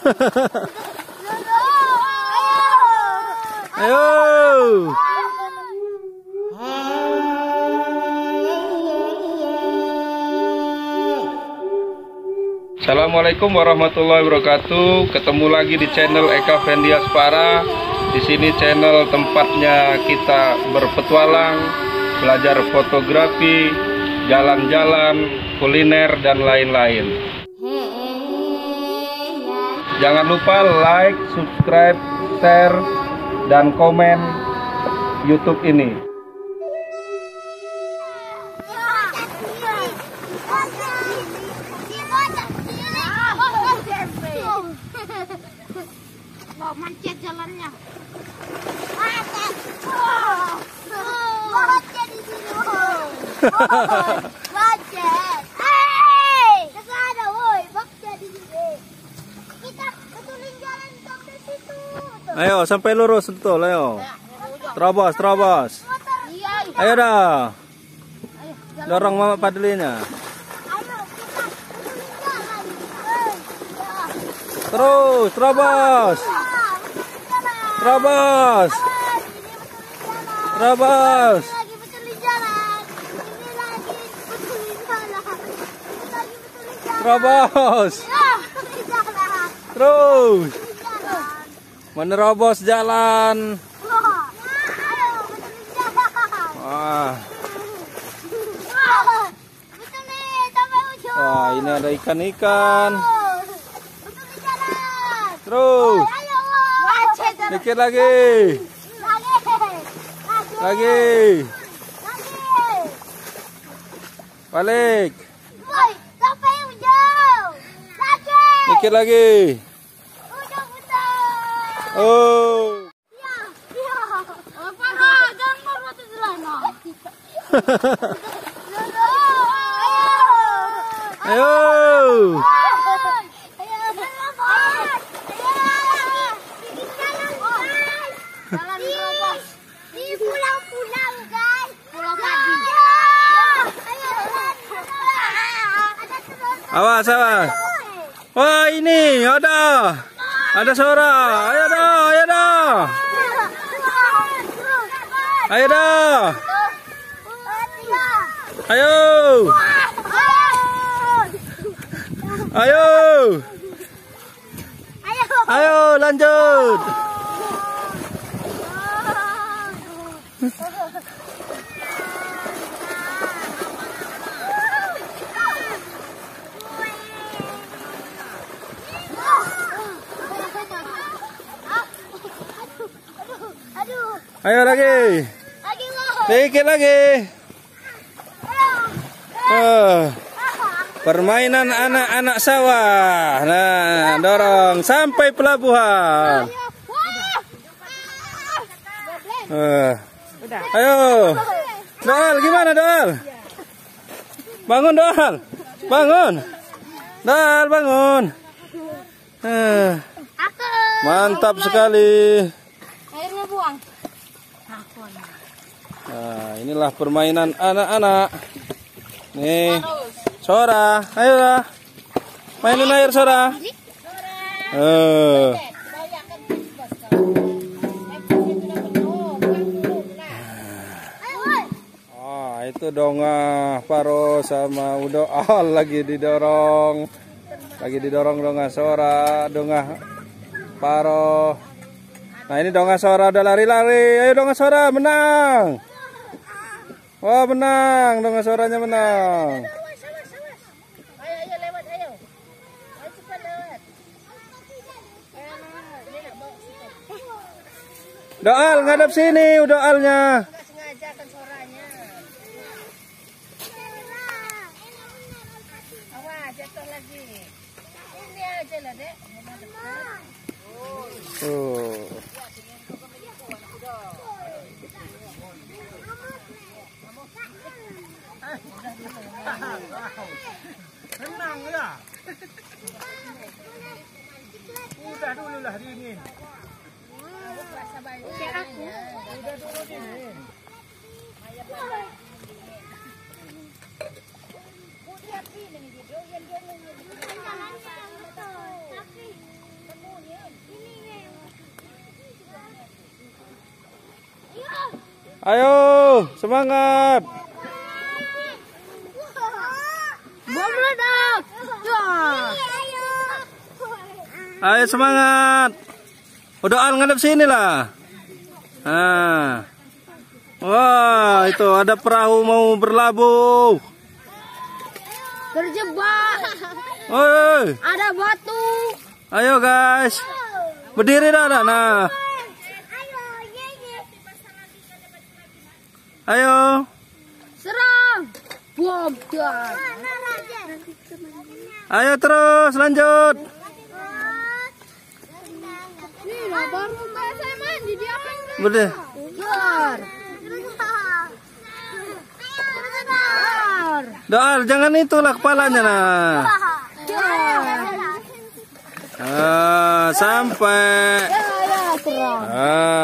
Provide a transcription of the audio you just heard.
Ayo. Assalamualaikum warahmatullahi wabarakatuh. Ketemu lagi di channel Eka Fendiaspara. Di sini channel tempatnya kita berpetualang, belajar fotografi, jalan-jalan, kuliner dan lain-lain. Jangan lupa like, subscribe, share, dan komen YouTube ini. Macet jalannya. Macet. Ke sana, woi. Macet di sini. Kita betulin jalan sampai situ. Ayo sampai lurus betul, ayo. Terobos, terobos. Ayo dah. Dorong mama padelinya. Terus, terobos. Terobos. Terobos. Lagi betulin jalan. Ini lagi betulin jalan. Lagi betulin jalan. Terobos. Betulin jalan. Terus. Jalan. Menerobos jalan. Ayo, betulin jalan. Wah. Betulin sampai ujung. Wah, ini ada ikan-ikan. Betulin jalan. Terus. Ayo, macet. Dikit lagi. Lagi. Balik. Woi, sampai ujung. Lagi. Dikit lagi. Ujung betul. Oh. Iya, iya. Apa? Jangan mati celana. Ayo. Ayo. Di pulau-pulau, guys. Pulau Padi. Awas, awas. Wah, ini ada. Ada suara. Ayo dah, ayo dah. Ayo dah. Ayo. Ayo. Ayo lanjut. Ayo lagi. Dikit lagi. Permainan anak-anak sawah. Nah, dorong sampai pelabuhan. Ayo. Doal, gimana Doal? Bangun Doal. Bangun. Doal, bangun. Mantap sekali. Airnya buang. Nah, inilah permainan anak-anak. Nih, Sora, ayo lah. Mainin air Sora. Itu Donga Paro sama Udoal lagi didorong. Lagi didorong Donga Sora, Donga Paro. Nah, ini Donga Sora udah lari-lari. Ayo Donga Sora menang. Wah, menang. Donga Soranya menang. Ayo lewat, ayo. Ayo cepat lewat. Doal ngadep sini, Udoalnya. Sengaja kan suaranya. Awas, jatuh lagi. Ini aja lah, Dek. Tuh. Senang ya. Udah dulu lah dingin. Udah dulu dingin. Ayo, semangat. Bom meledak. Ayo semangat. Udah Al ngadep sini lah. Nah. Wah, itu ada perahu mau berlabuh. Terjebak. Oi. Ada batu. Ayo guys. Berdiri dah. Nah. Ayo. Serang. Bom dar. Ayo terus lanjut. Nih, baru saya mandi dia kan. Berdiri. Dar. Doal, jangan itulah kepalanya nah. Sampai. Serang.